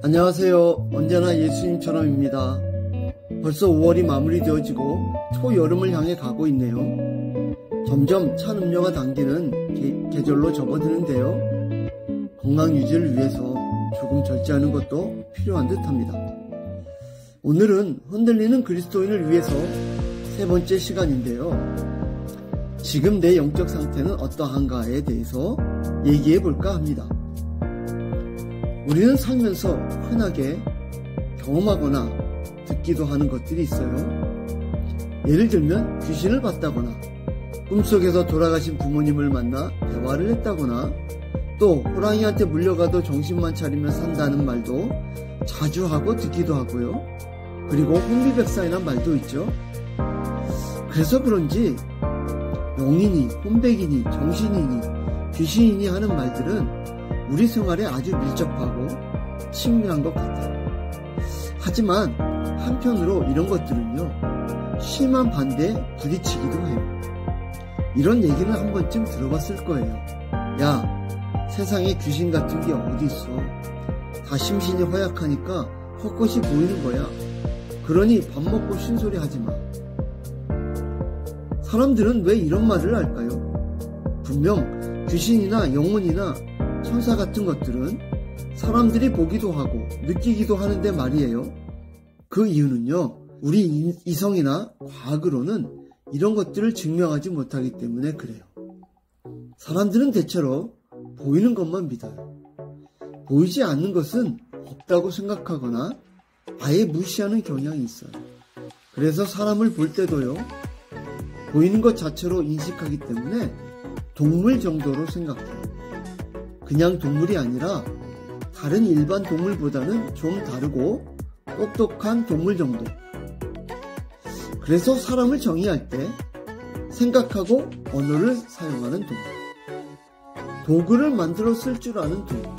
안녕하세요. 언제나 예수님처럼입니다. 벌써 5월이 마무리되어지고 초여름을 향해 가고 있네요. 점점 찬 음료가 당기는 계절로 접어드는데요. 건강 유지를 위해서 조금 절제하는 것도 필요한 듯합니다. 오늘은 흔들리는 그리스도인을 위해서 세 번째 시간인데요. 지금 내 영적 상태는 어떠한가에 대해서 얘기해 볼까 합니다. 우리는 살면서 흔하게 경험하거나 듣기도 하는 것들이 있어요. 예를 들면 귀신을 봤다거나 꿈속에서 돌아가신 부모님을 만나 대화를 했다거나 또 호랑이한테 물려가도 정신만 차리면 산다는 말도 자주 하고 듣기도 하고요. 그리고 혼비백산이란 말도 있죠. 그래서 그런지 영이니 혼백이니 정신이니 귀신이니 하는 말들은 우리 생활에 아주 밀접하고 친밀한 것 같아요. 하지만 한편으로 이런 것들은요, 심한 반대에 부딪히기도 해요. 이런 얘기는 한 번쯤 들어봤을 거예요. 야, 세상에 귀신 같은 게 어디 있어. 다 심신이 허약하니까 헛것이 보이는 거야. 그러니 밥 먹고 쉰소리 하지 마. 사람들은 왜 이런 말을 할까요? 분명 귀신이나 영혼이나 천사 같은 것들은 사람들이 보기도 하고 느끼기도 하는데 말이에요. 그 이유는요, 우리 이성이나 과학으로는 이런 것들을 증명하지 못하기 때문에 그래요. 사람들은 대체로 보이는 것만 믿어요. 보이지 않는 것은 없다고 생각하거나 아예 무시하는 경향이 있어요. 그래서 사람을 볼 때도요, 보이는 것 자체로 인식하기 때문에 동물 정도로 생각해요. 그냥 동물이 아니라 다른 일반 동물보다는 좀 다르고 똑똑한 동물 정도. 그래서 사람을 정의할 때 생각하고 언어를 사용하는 동물, 도구를 만들어 쓸 줄 아는 동물,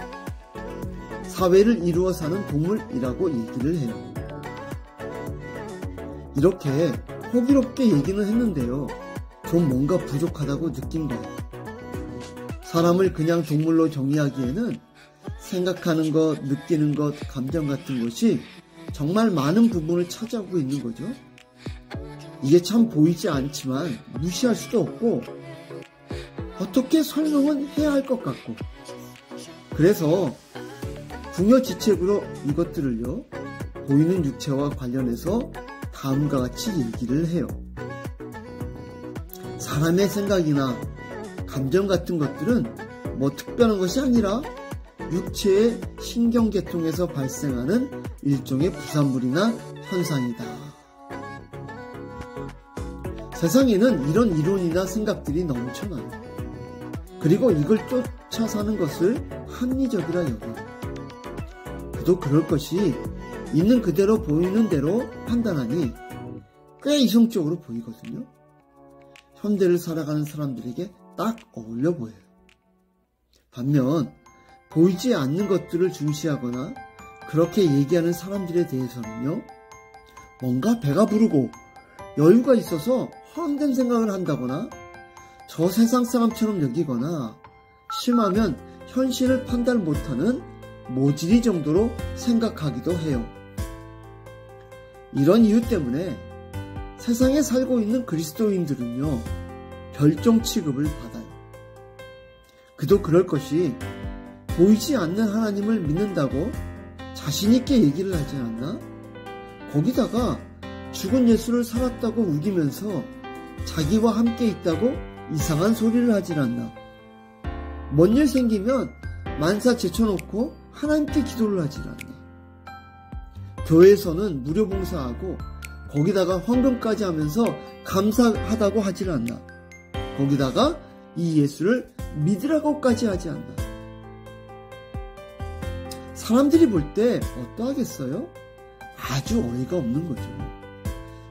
사회를 이루어 사는 동물이라고 얘기를 해요. 이렇게 호기롭게 얘기는 했는데요, 좀 뭔가 부족하다고 느낀 거예요. 사람을 그냥 동물로 정의하기에는 생각하는 것, 느끼는 것, 감정 같은 것이 정말 많은 부분을 차지하고 있는 거죠. 이게 참 보이지 않지만 무시할 수도 없고 어떻게 설명은 해야 할 것 같고, 그래서 궁여지책으로 이것들을요, 보이는 육체와 관련해서 다음과 같이 얘기를 해요. 사람의 생각이나 감정 같은 것들은 뭐 특별한 것이 아니라 육체의 신경계통에서 발생하는 일종의 부산물이나 현상이다. 세상에는 이런 이론이나 생각들이 넘쳐나요. 그리고 이걸 쫓아 사는 것을 합리적이라 여겨요. 그도 그럴 것이 있는 그대로 보이는 대로 판단하니 꽤 이성적으로 보이거든요. 현대를 살아가는 사람들에게 딱 어울려 보여요. 반면 보이지 않는 것들을 중시하거나 그렇게 얘기하는 사람들에 대해서는요, 뭔가 배가 부르고 여유가 있어서 헛된 생각을 한다거나 저 세상 사람처럼 여기거나 심하면 현실을 판단 못하는 모질이 정도로 생각하기도 해요. 이런 이유 때문에 세상에 살고 있는 그리스도인들은요, 별종 취급을 받아요. 그도 그럴 것이 보이지 않는 하나님을 믿는다고 자신있게 얘기를 하지 않나? 거기다가 죽은 예수를 살았다고 우기면서 자기와 함께 있다고 이상한 소리를 하질 않나? 뭔 일 생기면 만사 제쳐놓고 하나님께 기도를 하질 않나? 교회에서는 무료 봉사하고 거기다가 헌금까지 하면서 감사하다고 하질 않나? 거기다가 이 예수를 믿으라고까지 하지 않나? 사람들이 볼 때 어떠하겠어요? 아주 어이가 없는 거죠.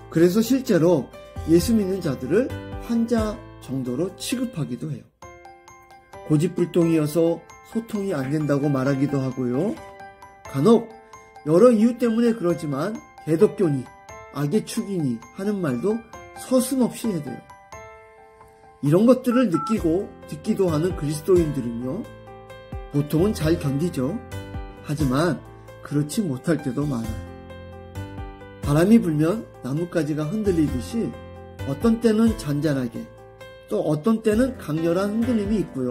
그래서 실제로 예수 믿는 자들을 환자 정도로 취급하기도 해요. 고집불통이어서 소통이 안 된다고 말하기도 하고요. 간혹 여러 이유 때문에 그러지만 개독교니 악의 축이니 하는 말도 서슴없이 해대요. 이런 것들을 느끼고 듣기도 하는 그리스도인들은요, 보통은 잘 견디죠. 하지만 그렇지 못할 때도 많아요. 바람이 불면 나뭇가지가 흔들리듯이 어떤 때는 잔잔하게, 또 어떤 때는 강렬한 흔들림이 있고요.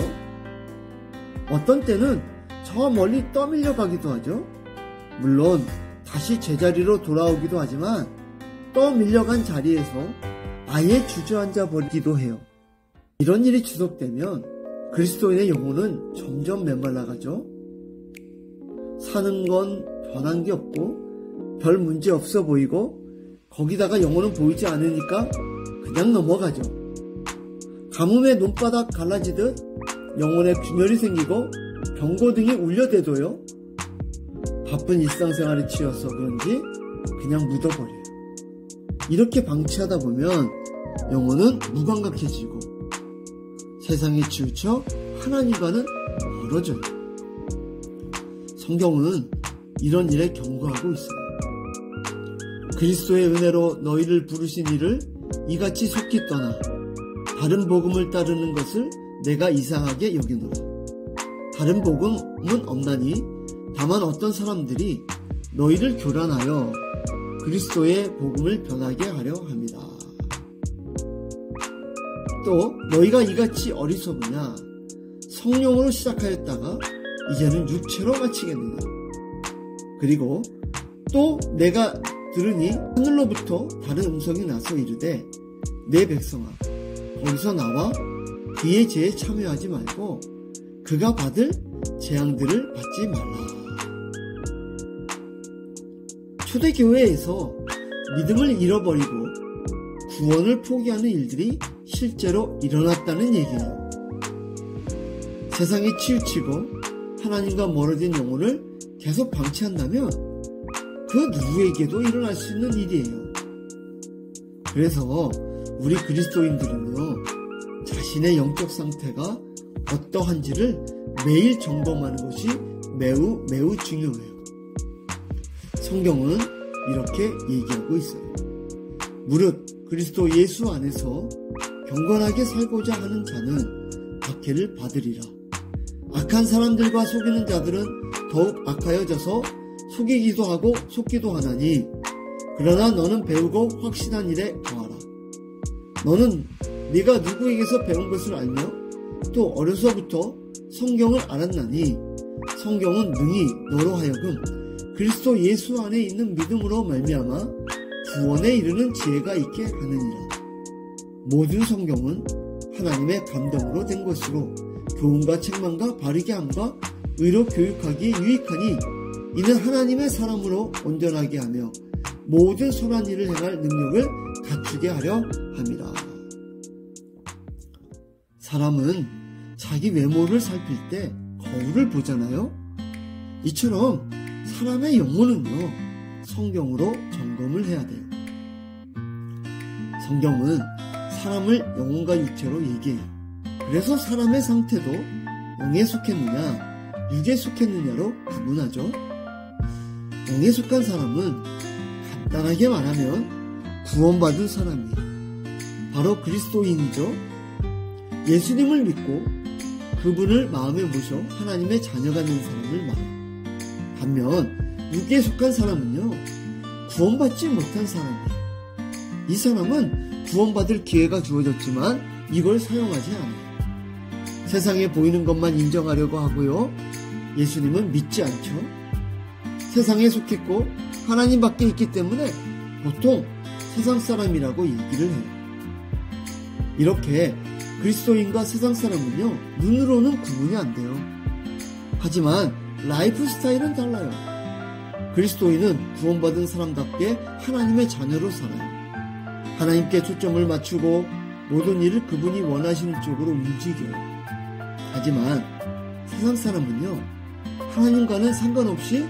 어떤 때는 저 멀리 떠밀려 가기도 하죠. 물론 다시 제자리로 돌아오기도 하지만 떠밀려간 자리에서 아예 주저앉아 버리기도 해요. 이런 일이 지속되면 그리스도인의 영혼은 점점 메말라가죠. 사는 건 변한 게 없고 별 문제 없어 보이고 거기다가 영혼은 보이지 않으니까 그냥 넘어가죠. 가뭄에 눈바닥 갈라지듯 영혼에 균열이 생기고 경고등이 울려대도요. 바쁜 일상생활에 치여서 그런지 그냥 묻어버려요. 이렇게 방치하다 보면 영혼은 무감각해지고 세상에 치우쳐 하나님과는 멀어져요. 성경은 이런 일에 경고하고 있어요. 그리스도의 은혜로 너희를 부르신 이를 이같이 속히 떠나 다른 복음을 따르는 것을 내가 이상하게 여기노라. 다른 복음은 없나니 다만 어떤 사람들이 너희를 교란하여 그리스도의 복음을 변하게 하려 합니다. 또 너희가 이같이 어리석으냐 성령으로 시작하였다가 이제는 육체로 마치겠느냐. 그리고 또 내가 들으니 하늘로부터 다른 음성이 나서 이르되 내 백성아 거기서 나와 그의 죄에 참여하지 말고 그가 받을 재앙들을 받지 말라. 초대교회에서 믿음을 잃어버리고 구원을 포기하는 일들이 실제로 일어났다는 얘기예요. 세상에 치우치고 하나님과 멀어진 영혼을 계속 방치한다면 그 누구에게도 일어날 수 있는 일이에요. 그래서 우리 그리스도인들은요, 자신의 영적 상태가 어떠한지를 매일 점검하는 것이 매우 중요해요. 성경은 이렇게 얘기하고 있어요. 무릇 그리스도 예수 안에서 경건하게 살고자 하는 자는 박해를 받으리라. 악한 사람들과 속이는 자들은 더욱 악하여져서 속이기도 하고 속기도 하나니 그러나 너는 배우고 확신한 일에 거하라. 너는 네가 누구에게서 배운 것을 알며 또 어려서부터 성경을 알았나니 성경은 능히 너로 하여금 그리스도 예수 안에 있는 믿음으로 말미암아 구원에 이르는 지혜가 있게 하느니라. 모든 성경은 하나님의 감동으로 된 것으로 교훈과 책망과 바르게 함과 의로 교육하기에 유익하니 이는 하나님의 사람으로 온전하게 하며 모든 선한 일을 행할 능력을 갖추게 하려 함이라. 사람은 자기 외모를 살필 때 거울을 보잖아요. 이처럼 사람의 영혼은요, 성경으로 점검을 해야 돼요. 성경은 사람을 영혼과 육체로 얘기해요. 그래서 사람의 상태도 영에 속했느냐 육에 속했느냐로 구분하죠. 영에 속한 사람은 간단하게 말하면 구원받은 사람이에요. 바로 그리스도인이죠. 예수님을 믿고 그분을 마음에 모셔 하나님의 자녀가 된 사람을 말해요. 반면 육에 속한 사람은요, 구원받지 못한 사람이에요. 이 사람은 구원받을 기회가 주어졌지만 이걸 사용하지 않아요. 세상에 보이는 것만 인정하려고 하고요, 예수님은 믿지 않죠. 세상에 속했고 하나님 밖에 있기 때문에 보통 세상 사람이라고 얘기를 해요. 이렇게 그리스도인과 세상 사람은요, 눈으로는 구분이 안 돼요. 하지만 라이프 스타일은 달라요. 그리스도인은 구원받은 사람답게 하나님의 자녀로 살아요. 하나님께 초점을 맞추고 모든 일을 그분이 원하시는 쪽으로 움직여요. 하지만 세상 사람은요, 하나님과는 상관없이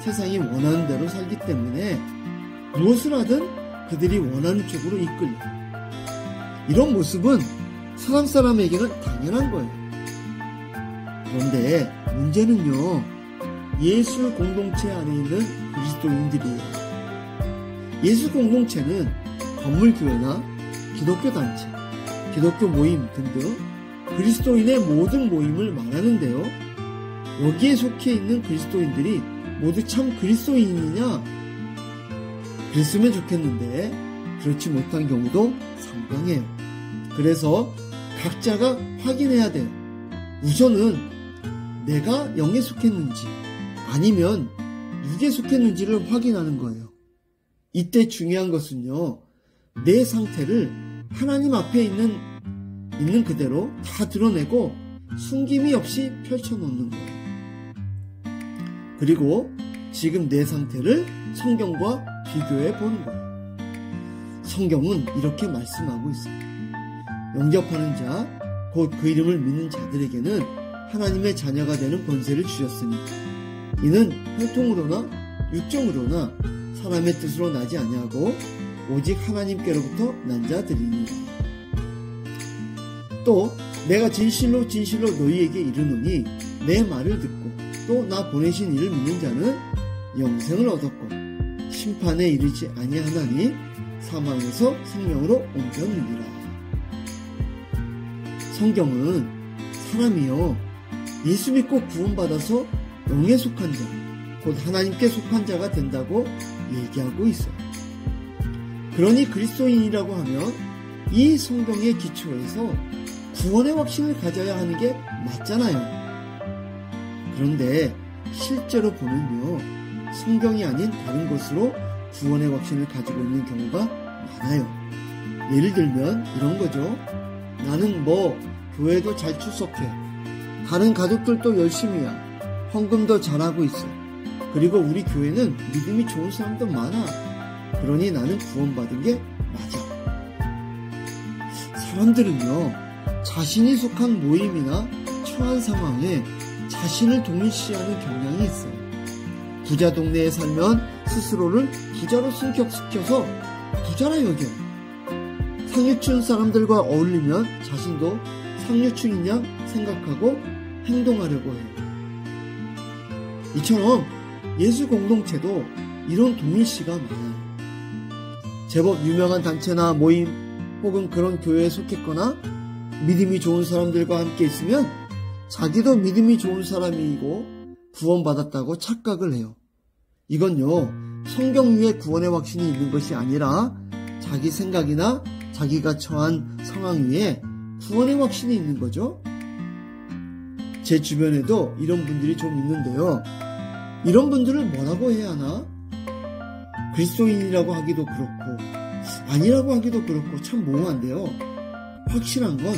세상이 원하는 대로 살기 때문에 무엇을 하든 그들이 원하는 쪽으로 이끌려요. 이런 모습은 세상 사람에게는 당연한 거예요. 그런데 문제는요, 예수 공동체 안에 있는 그리스도인들이에요. 예수 공동체는 건물교회나 기독교 단체, 기독교 모임 등등 그리스도인의 모든 모임을 말하는데요, 여기에 속해 있는 그리스도인들이 모두 참 그리스도인이냐? 그랬으면 좋겠는데 그렇지 못한 경우도 상당해요. 그래서 각자가 확인해야 돼요. 우선은 내가 영에 속했는지 아니면 육에 속했는지를 확인하는 거예요. 이때 중요한 것은요, 내 상태를 하나님 앞에 있는 그대로 다 드러내고 숨김이 없이 펼쳐놓는 거예요. 그리고 지금 내 상태를 성경과 비교해 보는 거예요. 성경은 이렇게 말씀하고 있습니다. 영접하는 자, 곧 그 이름을 믿는 자들에게는 하나님의 자녀가 되는 권세를 주셨으니 이는 혈통으로나 육정으로나 사람의 뜻으로 나지 아니하고 오직 하나님께로부터 난 자들이니라. 또 내가 진실로 진실로 너희에게 이르노니 내 말을 듣고 또 나 보내신 이를 믿는 자는 영생을 얻었고 심판에 이르지 아니하나니 사망에서 생명으로 옮겼느니라. 성경은 사람이요 예수 믿고 구원받아서 영에 속한 자, 곧 하나님께 속한 자가 된다고 얘기하고 있어요. 그러니 그리스도인이라고 하면 이 성경의 기초에서 구원의 확신을 가져야 하는 게 맞잖아요. 그런데 실제로 보면요, 성경이 아닌 다른 것으로 구원의 확신을 가지고 있는 경우가 많아요. 예를 들면 이런 거죠. 나는 교회도 잘 출석해. 다른 가족들도 열심히 해. 헌금도 잘하고 있어. 그리고 우리 교회는 믿음이 좋은 사람도 많아. 그러니 나는 구원받은 게 맞아. 사람들은요, 자신이 속한 모임이나 처한 상황에 자신을 동일시하는 경향이 있어요. 부자 동네에 살면 스스로를 부자로 승격시켜서 부자라 여겨. 상류층 사람들과 어울리면 자신도 상류층인 양 생각하고 행동하려고 해요. 이처럼 예수 공동체도 이런 동일시가 많아요. 제법 유명한 단체나 모임 혹은 그런 교회에 속했거나 믿음이 좋은 사람들과 함께 있으면 자기도 믿음이 좋은 사람이고 구원받았다고 착각을 해요. 이건요, 성경 위에 구원의 확신이 있는 것이 아니라 자기 생각이나 자기가 처한 상황 위에 구원의 확신이 있는 거죠. 제 주변에도 이런 분들이 좀 있는데요. 이런 분들을 뭐라고 해야 하나? 그리스도인이라고 하기도 그렇고 아니라고 하기도 그렇고 참 모호한데요. 확실한 건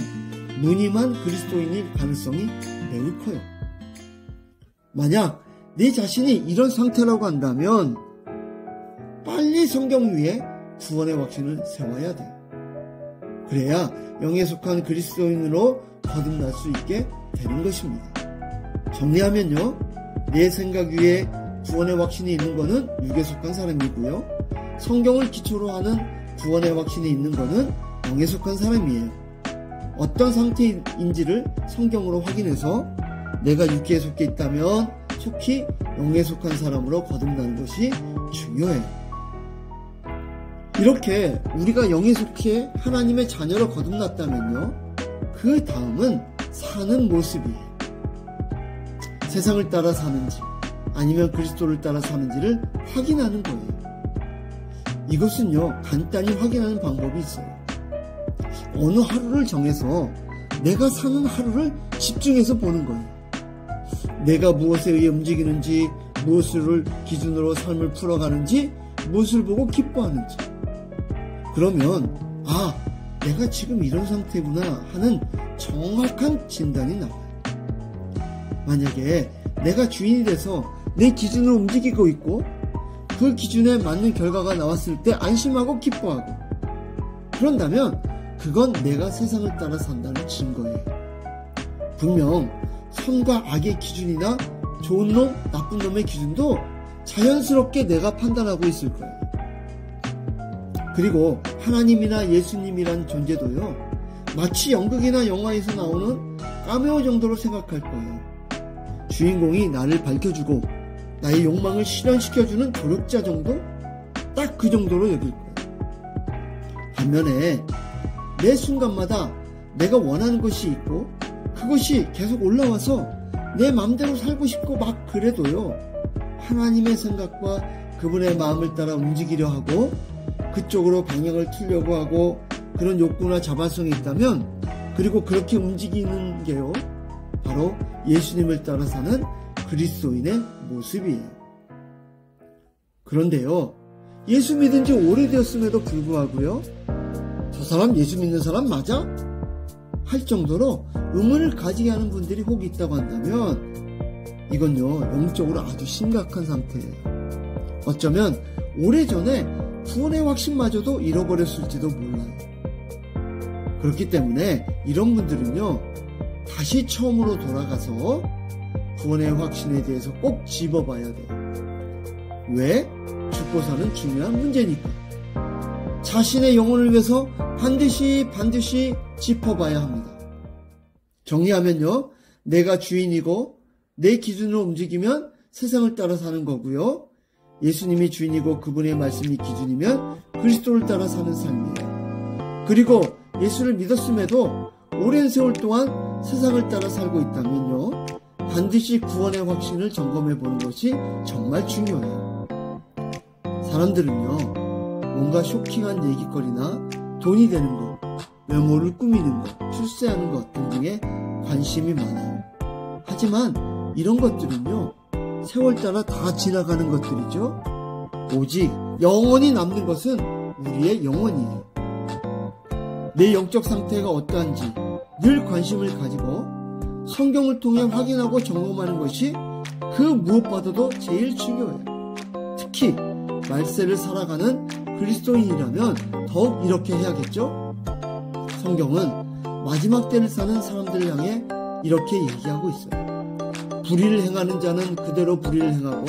무늬만 그리스도인일 가능성이 매우 커요. 만약 네 자신이 이런 상태라고 한다면 빨리 성경 위에 구원의 확신을 세워야 돼요. 그래야 영에 속한 그리스도인으로 거듭날 수 있게 되는 것입니다. 정리하면요, 내 생각 위에 구원의 확신이 있는 것은 육에 속한 사람이고요, 성경을 기초로 하는 구원의 확신이 있는 것은 영에 속한 사람이에요. 어떤 상태인지를 성경으로 확인해서 내가 육에 속해 있다면 속히 영에 속한 사람으로 거듭나는 것이 중요해요. 이렇게 우리가 영에 속해 하나님의 자녀로 거듭났다면요, 그 다음은 사는 모습이에요. 세상을 따라 사는지 아니면 그리스도를 따라 사는지를 확인하는 거예요. 이것은요, 간단히 확인하는 방법이 있어요. 어느 하루를 정해서 내가 사는 하루를 집중해서 보는 거예요. 내가 무엇에 의해 움직이는지, 무엇을 기준으로 삶을 풀어가는지, 무엇을 보고 기뻐하는지. 그러면 내가 지금 이런 상태구나 하는 정확한 진단이 나와요. 만약에 내가 주인이 돼서 내 기준으로 움직이고 있고 그 기준에 맞는 결과가 나왔을 때 안심하고 기뻐하고, 그런다면 그건 내가 세상을 따라 산다는 증거예요. 분명 선과 악의 기준이나 좋은 놈, 나쁜 놈의 기준도 자연스럽게 내가 판단하고 있을 거예요. 그리고 하나님이나 예수님이란 존재도요, 마치 연극이나 영화에서 나오는 카메오 정도로 생각할 거예요. 주인공이 나를 밝혀주고 나의 욕망을 실현시켜주는 조력자 정도? 딱 그 정도로 여길 거예요. 반면에 매 순간마다 내가 원하는 것이 있고 그것이 계속 올라와서 내 맘대로 살고 싶고 막 그래도요, 하나님의 생각과 그분의 마음을 따라 움직이려 하고 그쪽으로 방향을 틀려고 하고 그런 욕구나 자발성이 있다면, 그리고 그렇게 움직이는 게요, 바로 예수님을 따라 사는 그리스도인의 모습이에요. 그런데요, 예수 믿은 지 오래되었음에도 불구하고요, 저 사람 예수 믿는 사람 맞아? 할 정도로 의문을 가지게 하는 분들이 혹 있다고 한다면 이건요, 영적으로 아주 심각한 상태예요. 어쩌면 오래전에 구원의 확신마저도 잃어버렸을지도 몰라요. 그렇기 때문에 이런 분들은요, 다시 처음으로 돌아가서 구원의 확신에 대해서 꼭 짚어봐야 돼요. 왜? 죽고 사는 중요한 문제니까. 자신의 영혼을 위해서 반드시 짚어봐야 합니다. 정리하면요, 내가 주인이고 내 기준으로 움직이면 세상을 따라 사는 거고요, 예수님이 주인이고 그분의 말씀이 기준이면 그리스도를 따라 사는 삶이에요. 그리고 예수를 믿었음에도 오랜 세월 동안 세상을 따라 살고 있다면요, 반드시 구원의 확신을 점검해 보는 것이 정말 중요해요. 사람들은요, 뭔가 쇼킹한 얘기거리나 돈이 되는 것, 외모를 꾸미는 것, 출세하는 것 등등에 관심이 많아요. 하지만 이런 것들은요, 세월 따라 다 지나가는 것들이죠. 오직 영원히 남는 것은 우리의 영혼이에요. 내 영적 상태가 어떠한지 늘 관심을 가지고 성경을 통해 확인하고 점검하는 것이 그 무엇보다도 제일 중요해요. 특히 말세를 살아가는 그리스도인이라면 더욱 이렇게 해야겠죠? 성경은 마지막 때를 사는 사람들을 향해 이렇게 얘기하고 있어요. 불의를 행하는 자는 그대로 불의를 행하고,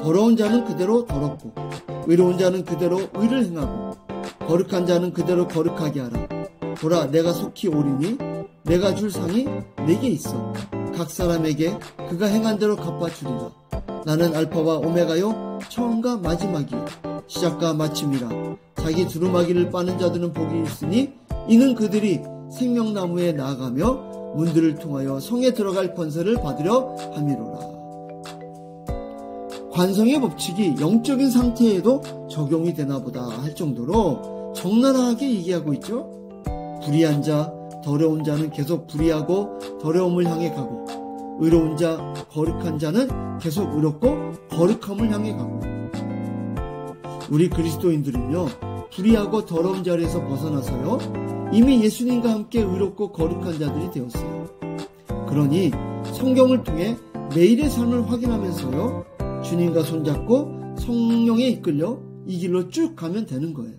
더러운 자는 그대로 더럽고, 의로운 자는 그대로 의를 행하고, 거룩한 자는 그대로 거룩하게 하라. 보라, 내가 속히 오리니 내가 줄 상이 내게 있어. 각 사람에게 그가 행한 대로 갚아주리라. 나는 알파와 오메가요, 처음과 마지막이요, 시작과 마침이라. 자기 두루마기를 빠는 자들은 복이 있으니 이는 그들이 생명나무에 나아가며 문들을 통하여 성에 들어갈 권세를 받으려 함이로라. 관성의 법칙이 영적인 상태에도 적용이 되나 보다 할 정도로 적나라하게 얘기하고 있죠. 불의한 자, 더러운 자는 계속 불의하고 더러움을 향해 가고, 의로운 자, 거룩한 자는 계속 의롭고 거룩함을 향해 가고. 우리 그리스도인들은요, 불의하고 더러운 자리에서 벗어나서요, 이미 예수님과 함께 의롭고 거룩한 자들이 되었어요. 그러니 성경을 통해 매일의 삶을 확인하면서요, 주님과 손잡고 성령에 이끌려 이 길로 쭉 가면 되는 거예요.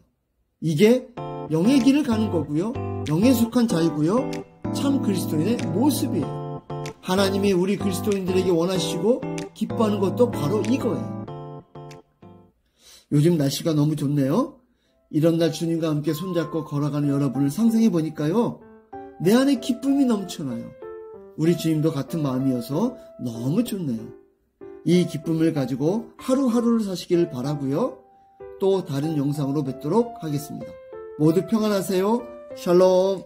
이게 영의 길을 가는 거고요, 영에 속한 자이고요, 참 그리스도인의 모습이에요. 하나님이 우리 그리스도인들에게 원하시고 기뻐하는 것도 바로 이거예요. 요즘 날씨가 너무 좋네요. 이런 날 주님과 함께 손잡고 걸어가는 여러분을 상상해 보니까요, 내 안에 기쁨이 넘쳐나요. 우리 주님도 같은 마음이어서 너무 좋네요. 이 기쁨을 가지고 하루하루를 사시기를 바라고요. 또 다른 영상으로 뵙도록 하겠습니다. 모두 평안하세요. 샬롬.